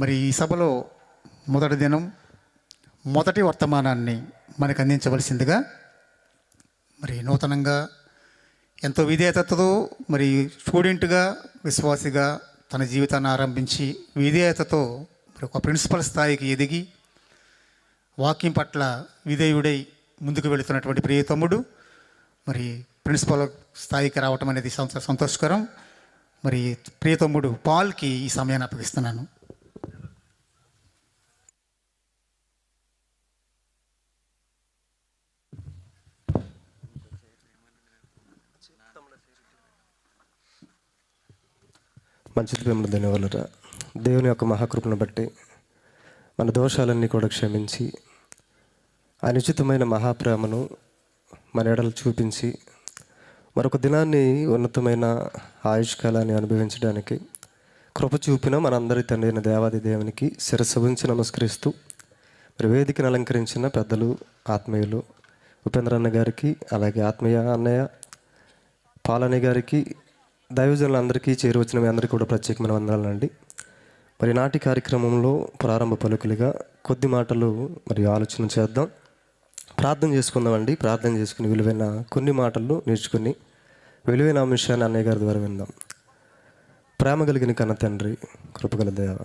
మరి ఈ సభలో మొదటి దినం మొదటి వర్తమానాన్ని మనకు అందించవలసిందిగా మరి నూతనంగా ఎంతో విధేయతతో మరి స్టూడెంట్గా విశ్వాసిగా తన జీవితాన్ని ఆరంభించి విధేయతతో మరి ఒక ప్రిన్సిపల్ స్థాయికి ఎదిగి వాక్యం పట్ల విధేయుడై ముందుకు వెళుతున్నటువంటి ప్రియ తమ్ముడు మరి ప్రిన్సిపల్ స్థాయికి రావటం అనేది సంతోషకరం. మరి ప్రియ తమ్ముడు పాల్కి ఈ సమయాన్ని అప్పగిస్తున్నాను. మంచిది మిమ్మల్ని ధన్యవాదాలు. దేవుని యొక్క మహాకృపను బట్టి మన దోషాలన్నీ కూడా క్షమించి ఆయన ఉచితమైన మహాప్రేమను మన ఎడలు చూపించి మరొక దినాన్ని ఉన్నతమైన ఆయుష్కాలాన్ని అనుభవించడానికి కృప చూపిన మనందరి తండ్రి అయిన దేవాది దేవునికి శిరస్సు ఉంచి నమస్కరిస్తూ మరి వేదికను అలంకరించిన పెద్దలు ఆత్మీయులు ఉపేంద్ర అన్న గారికి, అలాగే ఆత్మీయ అన్నయ్య పాలని గారికి, దైవజనులందరికీ చేరువచ్చిన మీ అందరికీ కూడా ప్రత్యేకమైన వందనాలండి. మరి నాటి కార్యక్రమంలో ప్రారంభ పలుకులుగా కొద్ది మాటలు మరి ఆలోచన చేద్దాం, ప్రార్థన చేసుకుందామండి. ప్రార్థన చేసుకుని విలువైన కొన్ని మాటలు నేర్చుకుని విలువైన అంశాన్ని అన్నయ్య గారి ద్వారా విందాం. ప్రేమ కలిగిన కన్న తండ్రి, కృపగల దేవ,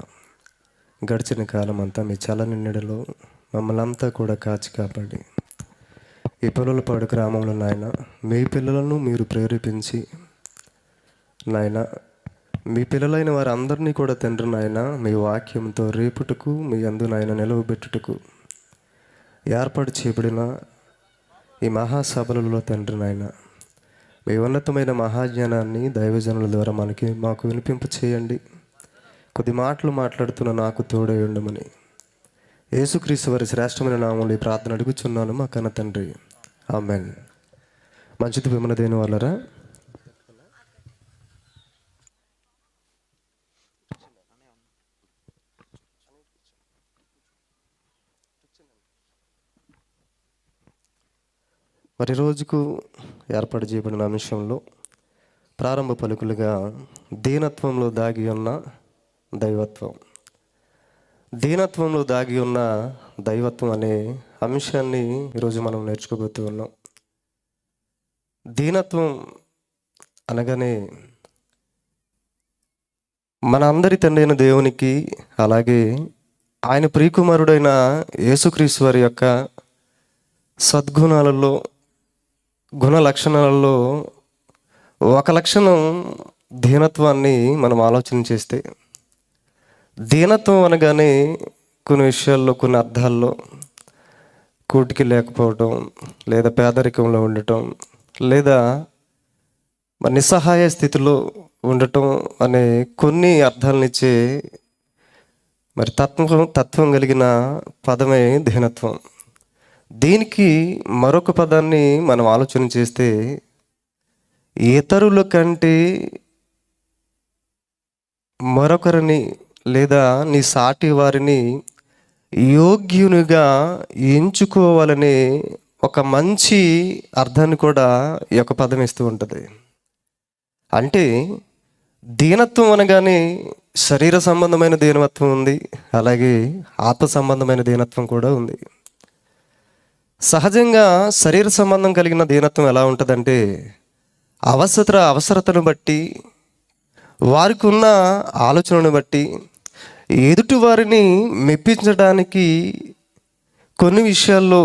గడిచిన కాలం అంతా మీ చల్లని నీడలో మమ్మల్ని అంతా కూడా కాచి కాపాడి ఈ పొలలపాడు గ్రామంలో నాయన మీ పిల్లలను మీరు ప్రేరేపించి నాయన మీ పిల్లలైన వారు అందరినీ కూడా తండ్రి నాయన మీ వాక్యంతో రేపుటకు మీ అందు నాయన నిలవబెట్టుటకు ఏర్పాటు చేయబడిన ఈ మహాసభలలో తండ్రి నాయన మీ ఉన్నతమైన మహాజ్ఞానాన్ని దైవజనుల ద్వారా మాకు వినిపింప చేయండి. కొద్ది మాటలు మాట్లాడుతున్న నాకు తోడై ఉండమని యేసుక్రీస్తు వారి శ్రేష్టమైన నామములో ఈ ప్రార్థన అడుగుచున్నాను మా కన్న తండ్రి, ఆమేన్. మంచిది మిమ్మల్ని దేని వాళ్ళరా. మరి రోజుకు ఏర్పాటు చేయబడిన అంశంలో ప్రారంభ పలుకులుగా దీనత్వంలో దాగి ఉన్న దైవత్వం, దీనత్వంలో దాగి ఉన్న దైవత్వం అనే అంశాన్ని ఈరోజు మనం నేర్చుకోబోతూ ఉన్నాం. దీనత్వం అనగానే మన అందరి తండ్రి అయిన దేవునికి, అలాగే ఆయన ప్రియకుమారుడైన యేసుక్రీస్తు వారి యొక్క సద్గుణాలలో, గుణ లక్షణాలలో ఒక లక్షణం దీనత్వాన్ని మనం ఆలోచన చేస్తే, దీనత్వం అనగానే కొన్ని విషయాల్లో, కొన్ని అర్థాల్లో కూటికి లేకపోవటం, లేదా పేదరికంలో ఉండటం, లేదా నిస్సహాయ స్థితిలో ఉండటం అనే కొన్ని అర్థాలనిచ్చే మరి తత్వం కలిగిన పదమే దీనత్వం. దీనికి మరొక పదాన్ని మనం ఆలోచన చేస్తే, ఇతరుల కంటే మరొకరిని లేదా నీ సాటి వారిని యోగ్యునిగా ఎంచుకోవాలనే ఒక మంచి అర్థాన్ని కూడా ఈ యొక్క పదం ఇస్తూ ఉంటుంది. అంటే దీనత్వం అనగానే శరీర సంబంధమైన దీనత్వం ఉంది, అలాగే ఆత్మ సంబంధమైన దీనత్వం కూడా ఉంది. సహజంగా శరీర సంబంధం కలిగిన దీనత్వం ఎలా ఉంటుందంటే, అవసరతను బట్టి, వారికి ఉన్న ఆలోచనను బట్టి ఎదుటి వారిని మెప్పించడానికి కొన్ని విషయాల్లో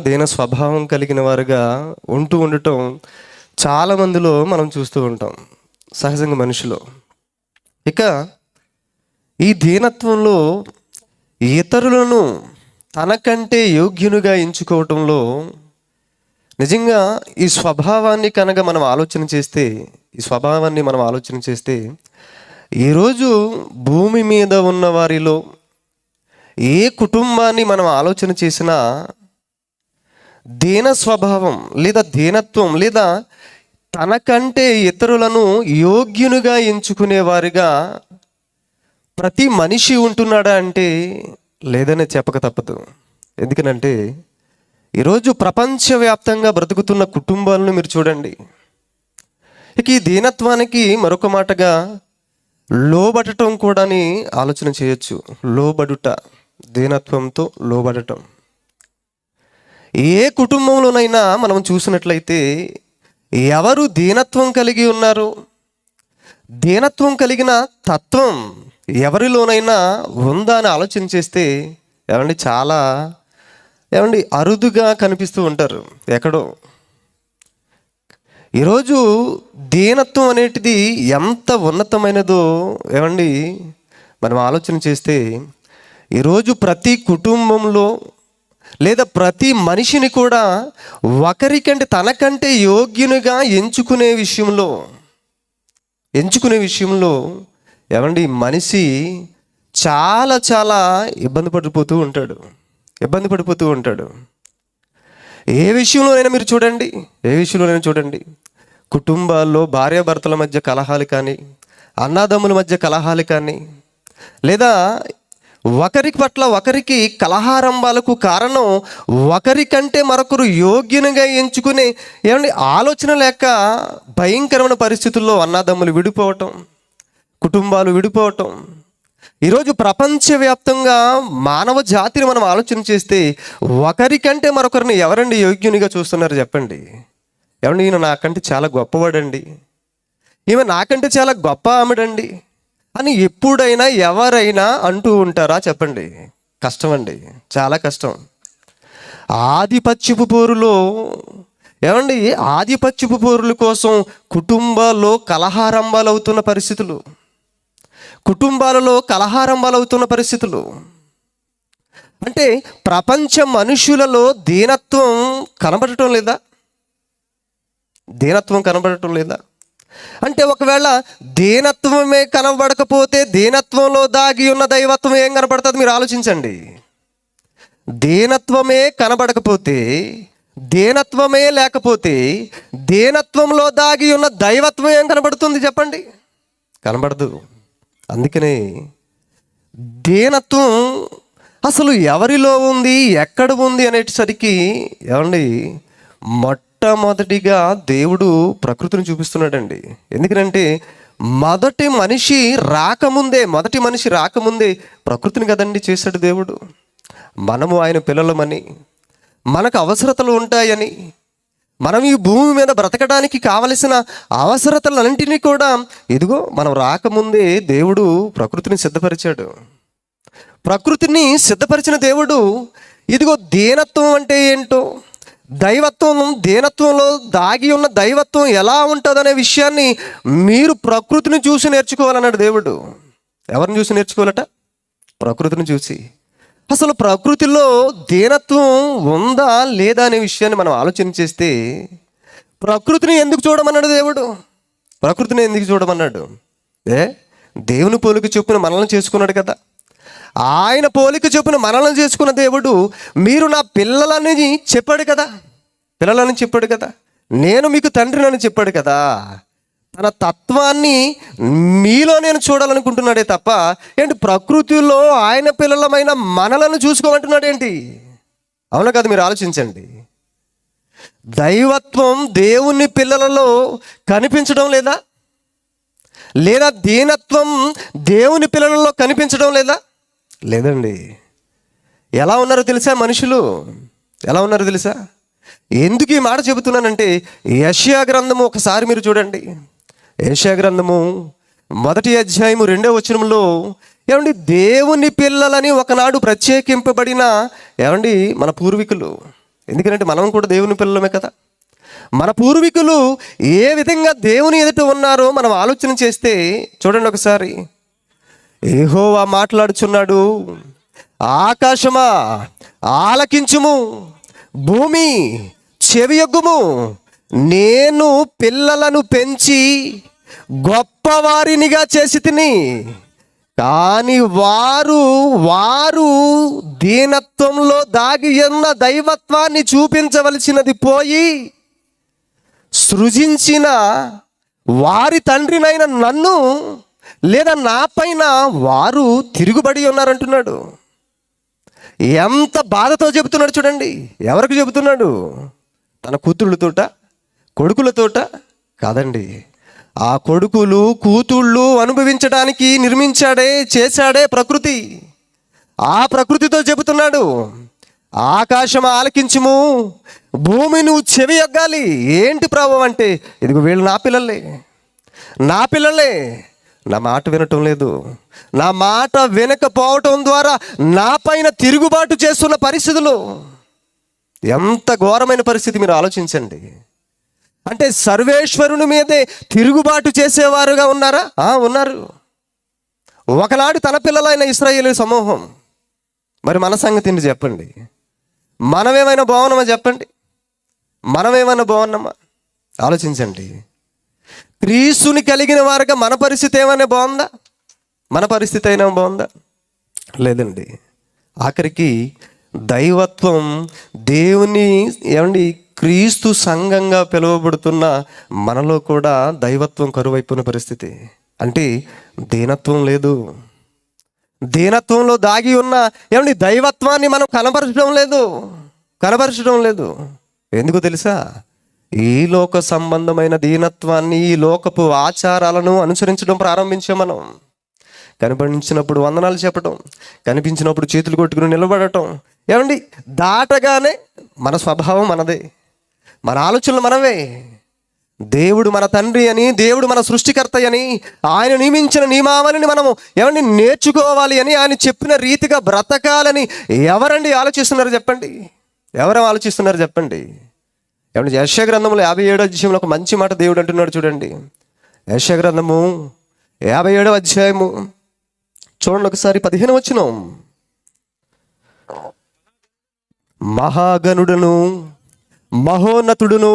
దీన స్వభావం కలిగిన వారుగా ఉండటం చాలామందిలో మనం చూస్తూ ఉంటాం, సహజంగా మనిషిలో. ఇక ఈ దీనత్వంలో ఇతరులను తనకంటే యోగ్యునిగా ఎంచుకోవటంలో నిజంగా ఈ స్వభావాన్ని కనుక మనం ఆలోచన చేస్తే ఈరోజు భూమి మీద ఉన్న వారిలో ఏ కుటుంబాన్ని మనం ఆలోచన చేసినా దీన స్వభావం లేదా దీనత్వం లేదా తనకంటే ఇతరులను యోగ్యునిగా ఎంచుకునేవారిగా ప్రతి మనిషి ఉంటున్నాడా అంటే లేదనే చెప్పక తప్పదు. ఎందుకనంటే ఈరోజు ప్రపంచవ్యాప్తంగా బ్రతుకుతున్న కుటుంబాలను మీరు చూడండి. ఇక ఈ దీనత్వానికి మరొక మాటగా లోబడటం కూడాని ఆలోచన చేయొచ్చు. లోబడుట, దీనత్వంతో లోబడటం. ఏ కుటుంబంలోనైనా మనం చూసినట్లయితే ఎవరు దీనత్వం కలిగి ఉన్నారు, దీనత్వం కలిగిన తత్వం ఎవరిలోనైనా ఉందా అని ఆలోచన చేస్తే చాలా అరుదుగా కనిపిస్తూ ఉంటారు ఎక్కడో. ఈరోజు దీనత్వం అనేటిది ఎంత ఉన్నతమైనదో మనం ఆలోచన చేస్తే, ఈరోజు ప్రతి కుటుంబంలో లేదా ప్రతి మనిషిని కూడా ఒకరికంటే తనకంటే యోగ్యునిగా ఎంచుకునే విషయంలో మనిషి చాలా చాలా ఇబ్బంది పడిపోతూ ఉంటాడు. ఏ విషయంలోనైనా మీరు చూడండి, కుటుంబాల్లో భార్యాభర్తల మధ్య కలహాలు కానీ, అన్నాదమ్ముల మధ్య కలహాలు కానీ, లేదా ఒకరికి పట్ల ఒకరికి కలహారంభాలకు కారణం ఒకరికంటే మరొకరు యోగ్యునిగా ఎంచుకునే ఆలోచన లేక భయంకరమైన పరిస్థితుల్లో అన్నాదమ్ములు విడిపోవటం, కుటుంబాలు విడిపోవటం. ఈరోజు ప్రపంచవ్యాప్తంగా మానవ జాతిని మనం ఆలోచన చేస్తే ఒకరికంటే మరొకరిని ఎవరండి యోగ్యునిగా చూస్తున్నారు చెప్పండి? ఈయన నాకంటే చాలా గొప్పవాడండి, ఈమె నాకంటే చాలా గొప్ప ఆమెడండి అని ఎప్పుడైనా ఎవరైనా అంటూ ఉంటారా చెప్పండి? కష్టమండి, చాలా కష్టం. ఆధిపత్యపు పోరుల కోసం కుటుంబాల్లో కలహారంభాలు అవుతున్న పరిస్థితులు, అంటే ప్రపంచ మనుషులలో దీనత్వం కనబడటం లేదా? అంటే ఒకవేళ దీనత్వమే కనబడకపోతే దీనత్వంలో దాగి ఉన్న దైవత్వం ఏం కనబడుతుంది? మీరు ఆలోచించండి. దీనత్వమే కనబడకపోతే, దీనత్వమే లేకపోతే దీనత్వంలో దాగి ఉన్న దైవత్వం ఏం కనబడుతుంది చెప్పండి? కనబడదు. అందుకనే దీనత్వం అసలు ఎవరిలో ఉంది, ఎక్కడ ఉంది అనేసరికి మొట్టమొదటిగా దేవుడు ప్రకృతిని చూపిస్తున్నాడండి. ఎందుకంటే మొదటి మనిషి రాకముందే ప్రకృతిని కదండి చేశాడు దేవుడు. మనము ఆయన పిల్లలమని, మనకు అవసరతలు ఉంటాయని, మనం ఈ భూమి మీద బ్రతకడానికి కావలసిన అవసరతలన్నింటినీ కూడా ఇదిగో మనం రాకముందే దేవుడు ప్రకృతిని సిద్ధపరిచాడు. ప్రకృతిని సిద్ధపరిచిన దేవుడు ఇదిగో దీనత్వం అంటే ఏంటో, దైవత్వం, దీనత్వంలో దాగి ఉన్న దైవత్వం ఎలా ఉంటుందనే విషయాన్ని మీరు ప్రకృతిని చూసి నేర్చుకోవాలన్నాడు దేవుడు. ఎవరిని చూసి నేర్చుకోవాలట? ప్రకృతిని చూసి. అసలు ప్రకృతిలో దీనత్వం ఉందా లేదా అనే విషయాన్ని మనం ఆలోచన చేస్తే ప్రకృతిని ఎందుకు చూడమన్నాడు దేవుడు? దేవుని పోలిక చొప్పున మనల్ని చేసుకున్నాడు కదా. ఆయన పోలిక చొప్పున మనల్ని చేసుకున్న దేవుడు మీరు నా పిల్లలని చెప్పాడు కదా, నేను మీకు తండ్రినని చెప్పాడు కదా. తన తత్వాన్ని మీలో నేను చూడాలనుకుంటున్నాడే తప్ప ప్రకృతిలో ఆయన పిల్లలమైన మనలను చూసుకోమంటున్నాడు ఏంటి? అవునా కదా? మీరు ఆలోచించండి. దైవత్వం దేవుని పిల్లలలో కనిపించడం లేదా దీనత్వం దేవుని పిల్లలలో కనిపించడం లేదండి. ఎలా ఉన్నారో తెలుసా మనుషులు? ఎందుకు ఈ మాట చెబుతున్నానంటే యెషయా గ్రంథము ఒకసారి మీరు చూడండి. యెషయా గ్రంథము 1వ అధ్యాయము 2వ వచనంలో దేవుని పిల్లలని ఒకనాడు ప్రత్యేకింపబడిన మన పూర్వీకులు, ఎందుకంటే మనం కూడా దేవుని పిల్లలమే కదా. మన పూర్వీకులు ఏ విధంగా దేవుని ఎదుట ఉన్నారో మనం ఆలోచన చేస్తే చూడండి ఒకసారి. యెహోవా మాట్లాడుచున్నాడు, ఆకాశమా ఆలకించుము, భూమి చెవియొగ్గుము, నేను పిల్లలను పెంచి గొప్పవారినిగా చేసి తిని, కానీ వారు దీనత్వంలో దాగి ఉన్న దైవత్వాన్ని చూపించవలసినది పోయి సృజించిన వారి తండ్రినైన నన్ను లేదా నా పైన వారు తిరుగుబడి ఉన్నారంటున్నాడు. ఎంత బాధతో చెబుతున్నాడు చూడండి. ఎవరికి చెబుతున్నాడు? తన కూతుళ్ళతోట, కొడుకులతోట కాదండి, ఆ కొడుకులు కూతుళ్ళు అనుభవించడానికి నిర్మించాడే, చేశాడే ప్రకృతి. ఆ ప్రకృతితో చెబుతున్నాడు, ఆకాశం ఆలకించుము, భూమి నువ్వు చెవి ఎగ్గాలి. ఏంటి ప్రభు అంటే, ఇదిగో వీళ్ళు నా పిల్లలే, నా పిల్లలే, నా మాట వినటం లేదు, నా మాట వినకపోవటం ద్వారా నా పైన తిరుగుబాటు చేస్తున్న పరిస్థితులు. ఎంత ఘోరమైన పరిస్థితి మీరు ఆలోచించండి. అంటే సర్వేశ్వరుని మీదే తిరుగుబాటు చేసేవారుగా ఉన్నారా? ఉన్నారు. ఒకనాడు తన పిల్లలైన ఇశ్రాయేలు సమూహం. మరి మన సంగతిని చెప్పండి. మనమేమైనా బాగున్నామా చెప్పండి? మనమేమైనా బాగున్నామా? ఆలోచించండి. క్రీస్తుని కలిగిన వారుగా మన పరిస్థితి ఏమైనా బాగుందా? మన పరిస్థితి అయినా బాగుందా? లేదండి. ఆఖరికి దైవత్వం, దేవుని క్రీస్తు సంఘంగా పిలువబడుతున్న మనలో కూడా దైవత్వం కరువైపోయిన పరిస్థితి. అంటే దీనత్వం లేదు. దీనత్వంలో దాగి ఉన్న దైవత్వాన్ని మనం కనబరచడం లేదు. ఎందుకు తెలుసా? ఈ లోక సంబంధమైన దీనత్వాన్ని, ఈ లోకపు ఆచారాలను అనుసరించడం ప్రారంభించాం మనం. కనిపించినప్పుడు వందనాలు చెప్పటం, కనిపించినప్పుడు చేతులు కొట్టుకుని నిలబడటం. దాటగానే మన స్వభావం మనదే, మన ఆలోచనలు మనవే. దేవుడు మన తండ్రి అని, దేవుడు మన సృష్టికర్త అని, ఆయన నియమించిన నియమావళిని మనము నేర్చుకోవాలి అని, ఆయన చెప్పిన రీతిగా బ్రతకాలని ఎవరండి ఆలోచిస్తున్నారు చెప్పండి? ఎవరు ఆలోచిస్తున్నారు చెప్పండి? యెషయా గ్రంథంలో 57వ అధ్యాయంలో ఒక మంచి మాట దేవుడు అంటున్నాడు చూడండి. యెషయా గ్రంథము 57వ అధ్యాయము చూడండి ఒకసారి, 15వ వచనం. మహాగణుడును, మహోన్నతుడును,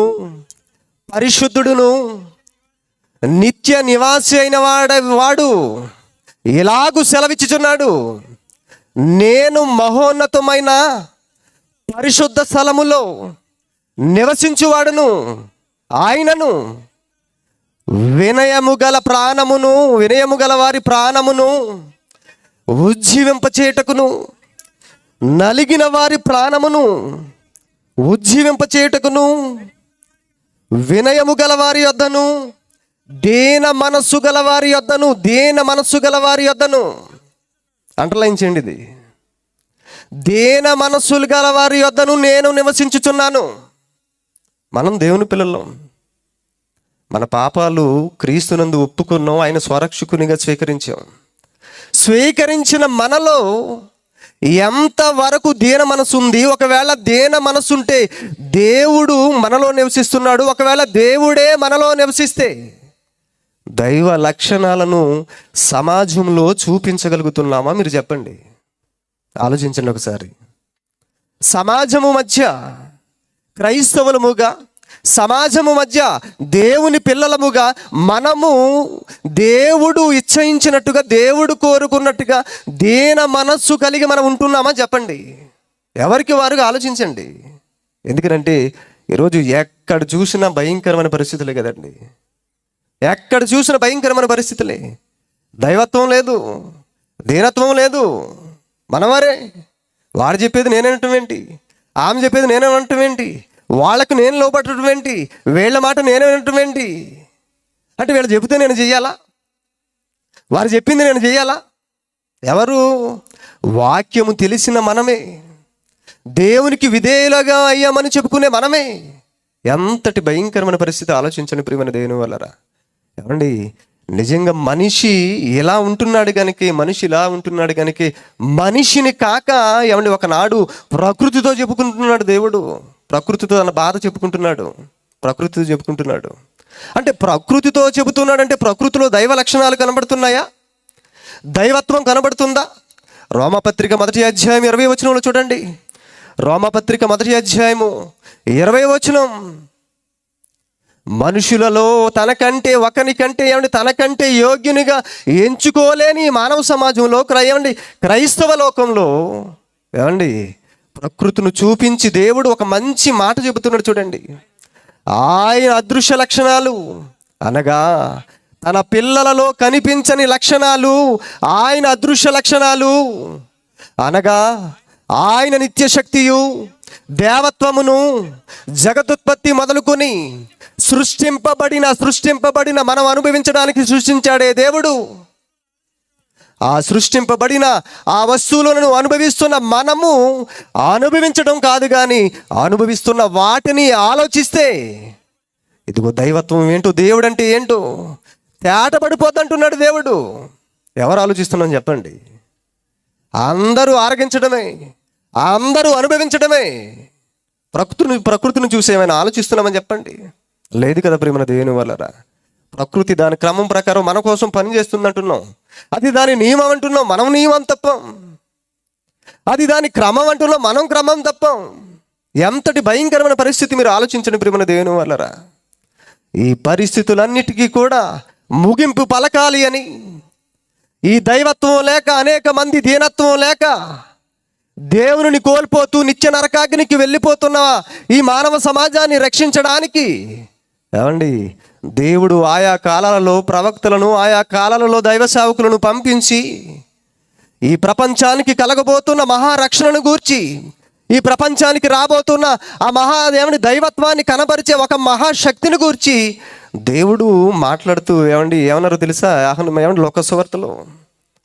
పరిశుద్ధుడును, నిత్య నివాసి అయిన వాడు ఇలాగు సెలవిచ్చుచున్నాడు, నేను మహోన్నతమైన పరిశుద్ధ స్థలములో నివసించువాడును, ఆయనను వినయము గల వారి ప్రాణమును ఉజ్జీవింపచేయుటకును, నలిగిన వారి ప్రాణమును ఉజ్జీవింపచేయుటకును, వినయము గల వారి యొద్దను, దీన మనస్సు గల వారి యొద్దను అంటర్లైన్ ఇది. దీన మనస్సులు గల వారి యొద్దను నేను నివసించుచున్నాను. మనం దేవుని పిల్లలం. మన పాపాలు క్రీస్తునందు ఒప్పుకున్నాం, ఆయన స్వరక్షకునిగా స్వీకరించిన మనలో ఎంతవరకు దీన మనసు ఉంది? ఒకవేళ దీన మనసు ఉంటే దేవుడు మనలో నివసిస్తున్నాడు. ఒకవేళ దేవుడే మనలో నివసిస్తే దైవ లక్షణాలను సమాజంలో చూపించగలుగుతున్నామా? మీరు చెప్పండి, ఆలోచించండి ఒకసారి. సమాజము మధ్య క్రైస్తవులముగా, సమాజము మధ్య దేవుని పిల్లలముగా మనము దేవుడు ఇచ్చయించినట్టుగా, దేవుడు కోరుకున్నట్టుగా దీన మనస్సు కలిగి మనం ఉంటున్నామా చెప్పండి? ఎవరికి వారుగా ఆలోచించండి. ఎందుకంటే ఈరోజు ఎక్కడ చూసినా భయంకరమైన పరిస్థితులే కదండి. ఎక్కడ చూసిన భయంకరమైన పరిస్థితులే. దైవత్వం లేదు, దీనత్వం లేదు. మనవారే, వారు చెప్పేది నేనేనటం ఏంటి, ఆమె చెప్పేది నేనేనటం ఏంటి, వాళ్ళకు నేను లోపడటం ఏంటి, వీళ్ళ మాట నేనేనటం ఏంటి? అంటే వీళ్ళు చెబితే నేను చెయ్యాలా? వారు చెప్పింది నేను చెయ్యాలా? ఎవరు? వాక్యము తెలిసిన మనమే, దేవునికి విధేయులుగా అయ్యామని చెప్పుకునే మనమే. ఎంతటి భయంకరమైన పరిస్థితి ఆలోచించండి ప్రియమైన దేవుని వల్లరా. ఏమండి, నిజంగా మనిషి ఇలా ఉంటున్నాడు కనుక, మనిషి ఇలా ఉంటున్నాడు కనుక మనిషిని కాక ఒకనాడు ప్రకృతితో చెప్పుకుంటున్నాడు దేవుడు. ప్రకృతితో తన బాధ చెప్పుకుంటున్నాడు, ప్రకృతితో చెప్పుకుంటున్నాడు. అంటే ప్రకృతితో చెబుతున్నాడు అంటే ప్రకృతిలో దైవ లక్షణాలు కనబడుతున్నాయా? దైవత్వం కనబడుతుందా? రోమపత్రిక 1వ అధ్యాయం 20వ వచనంలో చూడండి. రోమపత్రిక 1వ అధ్యాయము 20వ వచనం. మనుషులలో తనకంటే ఒకనికంటే తనకంటే యోగ్యునిగా ఎంచుకోలేని మానవ సమాజంలో క్రైస్తవ లోకంలో ప్రకృతిని చూపించి దేవుడు ఒక మంచి మాట చెబుతున్నాడు చూడండి. ఆయన అదృశ్య లక్షణాలు అనగా తన పిల్లలలో కనిపించని లక్షణాలు, ఆయన అదృశ్య లక్షణాలు అనగా ఆయన నిత్యశక్తియు, దేవత్వమును జగదుత్పత్తి మొదలుకొని సృష్టింపబడిన మనం అనుభవించడానికి సృష్టించాడే దేవుడు. ఆ సృష్టింపబడిన ఆ వస్తువులను అనుభవిస్తున్న మనము అనుభవించడం కాదు, కానీ అనుభవిస్తున్న వాటిని ఆలోచిస్తే ఇదిగో దైవత్వం ఏంటో, దేవుడు అంటే ఏంటో తేటపడిపోద్దంటున్నాడు దేవుడు. ఎవరు ఆలోచిస్తున్నాం చెప్పండి? అందరూ ఆరగించడమే, అందరూ అనుభవించడమే. ప్రకృతిని చూసి ఏమైనా ఆలోచిస్తున్నామని చెప్పండి? లేదు కదా ప్రియమైన దేవుని వల్లరా. ప్రకృతి దాని క్రమం ప్రకారం మన కోసం పని చేస్తుంది అంటున్నాం, అది దాని నియమం అంటున్నాం, మనం నియమం తప్పం. అది దాని క్రమం అంటున్నాం, మనం క్రమం తప్పం. ఎంతటి భయంకరమైన పరిస్థితి మీరు ఆలోచించండి ప్రియమైన దేవుని వల్లరా. ఈ పరిస్థితులన్నిటికీ కూడా ముగింపు పలకాలి అని, ఈ దైవత్వం లేక అనేక మంది దీనత్వం లేక దేవుని కోల్పోతూ నిత్య నరకాగ్నికి వెళ్ళిపోతున్న ఈ మానవ సమాజాన్ని రక్షించడానికి ఏమండి దేవుడు ఆయా కాలాలలో ప్రవక్తలను, ఆయా కాలాలలో దైవ సేవకులను పంపించి ఈ ప్రపంచానికి కలగబోతున్న మహారక్షణను గూర్చి, ఈ ప్రపంచానికి రాబోతున్న ఆ దైవత్వాన్ని కనబరిచే ఒక మహాశక్తిని గూర్చి దేవుడు మాట్లాడుతూ ఏమన్నారో తెలుసా?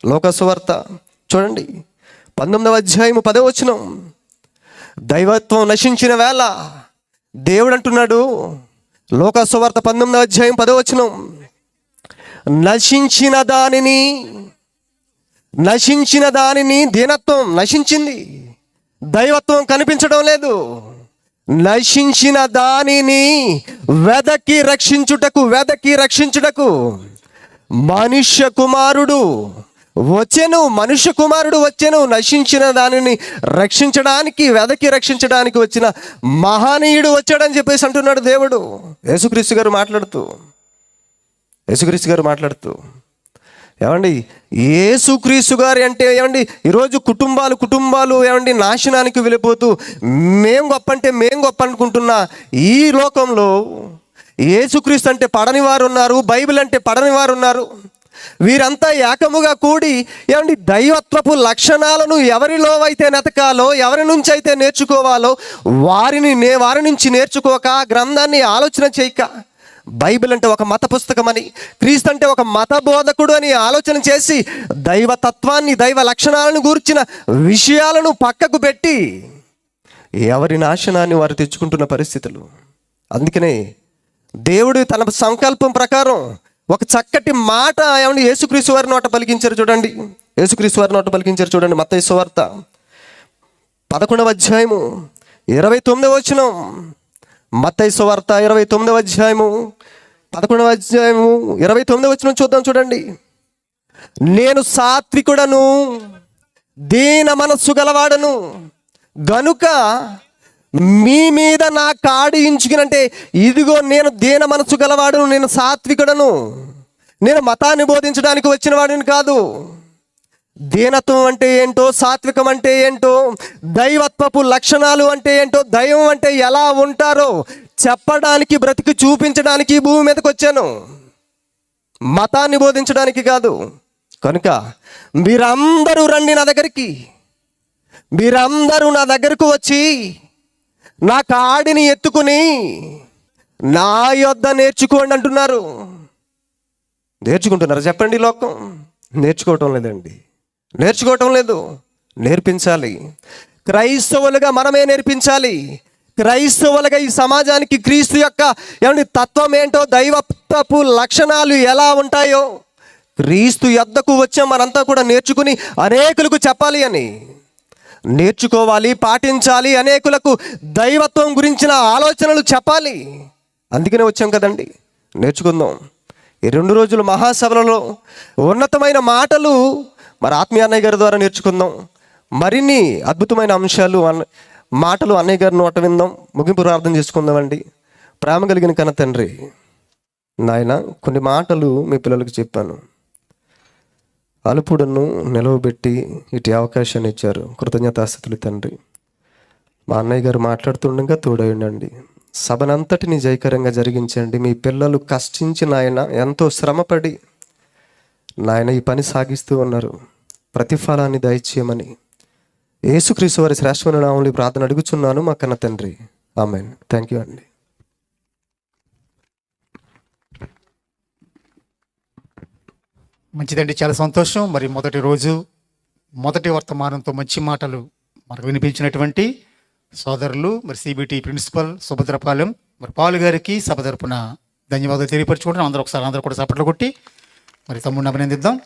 లోకసువార్త చూడండి 19వ అధ్యాయము 10వ వచనం. దైవత్వం నశించిన వేళ దేవుడు అంటున్నాడు, లోకసువార్త 19వ అధ్యాయం 10వ వచనం, నశించిన దానిని దీనత్వం నశించింది, దైవత్వం కనిపించడం లేదు. నశించిన దానిని వెదకి రక్షించుటకు మనుష్య కుమారుడు వచ్చెను. నశించిన దానిని రక్షించడానికి, వెదకి రక్షించడానికి వచ్చిన మహనీయుడు వచ్చాడని చెప్పేసి అంటున్నాడు దేవుడు. యేసుక్రీస్తు గారు మాట్లాడుతూ యేసుక్రీస్తు గారు అంటే ఈరోజు కుటుంబాలు నాశనానికి వెళ్ళిపోతూ మేం గొప్ప అనుకుంటున్నా ఈ లోకంలో యేసుక్రీస్తు అంటే పడని వారు ఉన్నారు, బైబిల్ అంటే పడని వారు ఉన్నారు. వీరంతా ఏకముగా కూడి దైవత్వపు లక్షణాలను ఎవరిలో అయితే నెతకాలో, ఎవరి నుంచి అయితే నేర్చుకోవాలో వారి నుంచి నేర్చుకోక, గ్రంథాన్ని ఆలోచన చేయక, బైబిల్ అంటే ఒక మత పుస్తకం అని, క్రీస్తు అంటే ఒక మత బోధకుడు అని ఆలోచన చేసి దైవతత్వాన్ని, దైవ లక్షణాలను గూర్చిన విషయాలను పక్కకు పెట్టి ఎవరి నాశనాన్ని వారు తెచ్చుకుంటున్న పరిస్థితులు. అందుకనే దేవుడు తన సంకల్పం ప్రకారం ఒక చక్కటి మాట యేసుక్రీస్తు వారి నోట పలికించారు చూడండి. మత్తయి సువార్త 11వ అధ్యాయము 29వ వచనం. మత్తయి సువార్త 29వ అధ్యాయము 11వ అధ్యాయము 29వ వచనం చూడండి. నేను సాత్వికుడను, దీన మనస్సు గలవాడను గనుక మీ మీద నా కాడి ఇంచుకునంటే, ఇదిగో నేను దీన మనస్సు గలవాడును, నేను సాత్వికుడను, నేను మతాన్ని బోధించడానికి వచ్చిన వాడిని కాదు. దీనత్వం అంటే ఏంటో, సాత్వికం అంటే ఏంటో, దైవత్వపు లక్షణాలు అంటే ఏంటో, దైవం అంటే ఎలా ఉంటారో చెప్పడానికి, బ్రతికి చూపించడానికి భూమి మీదకి వచ్చాను, మతాన్ని బోధించడానికి కాదు. కనుక మీరందరూ రండి నా దగ్గరికి, మీరందరూ నా దగ్గరకు వచ్చి నా కాడిని ఎత్తుకుని నా యొద్ద నేర్చుకోండి అంటున్నారు. నేర్చుకుంటున్నారు చెప్పండి? లోకం నేర్చుకోవటం లేదు, నేర్పించాలి. క్రైస్తవులుగా మనమే నేర్పించాలి. క్రైస్తవులుగా ఈ సమాజానికి క్రీస్తు యొక్క తత్వం ఏంటో, దైవత్వపు లక్షణాలు ఎలా ఉంటాయో క్రీస్తు యొద్దకు వచ్చాం మనంతా కూడా నేర్చుకుని అనేకులకు చెప్పాలి అని, నేర్చుకోవాలి, పాటించాలి, అనేకులకు దైవత్వం గురించిన ఆలోచనలు చెప్పాలి. అందుకనే వచ్చాం కదండి. నేర్చుకుందాం. ఈ 2 రోజుల మహాసభలలో ఉన్నతమైన మాటలు మరి ఆత్మీయ అన్నయ్య గారి ద్వారా నేర్చుకుందాం. మరిన్ని అద్భుతమైన అంశాలు మాటలు అన్నయ్య గారి నోట విందాం. ముగింపు ప్రార్థన చేసుకుందామండి. ప్రేమ కలిగిన కన్న తండ్రి, నాయన కొన్ని మాటలు మీ పిల్లలకు చెప్పాను, అలుపుడను నిలవబెట్టి ఇటు అవకాశాన్ని ఇచ్చారు. కృతజ్ఞతాస్థుతులు తండ్రి. మా అన్నయ్య గారు మాట్లాడుతుండగా తోడయండి, సభనంతటిని జయకరంగా జరిగించండి. మీ పిల్లలు కష్టించి నాయన ఎంతో శ్రమపడి నాయన ఈ పని సాగిస్తూ ఉన్నారు, ప్రతిఫలాన్ని దయచేయమని యేసుక్రీస్తు వారి శ్రేష్టమైన నామములో ఈ ప్రార్థన అడుగుచున్నాను మా కన్న తండ్రి. ఆమేన్. థ్యాంక్ యూ అండి. మంచిదండి, చాలా సంతోషం. మరి మొదటి రోజు మొదటి వర్తమానంతో మంచి మాటలు మనకు వినిపించినటువంటి సోదరులు మరి సిబిటి ప్రిన్సిపల్ సుభద్రపాలెం మరి పాలు గారికి సభ తరపున ధన్యవాదాలు తెలియపరచుకుంటున్నాం. అందరూ ఒకసారి అందరూ కూడా చప్పట్లు కొట్టి మరి తమ్ముడిని అభినందిద్దాం.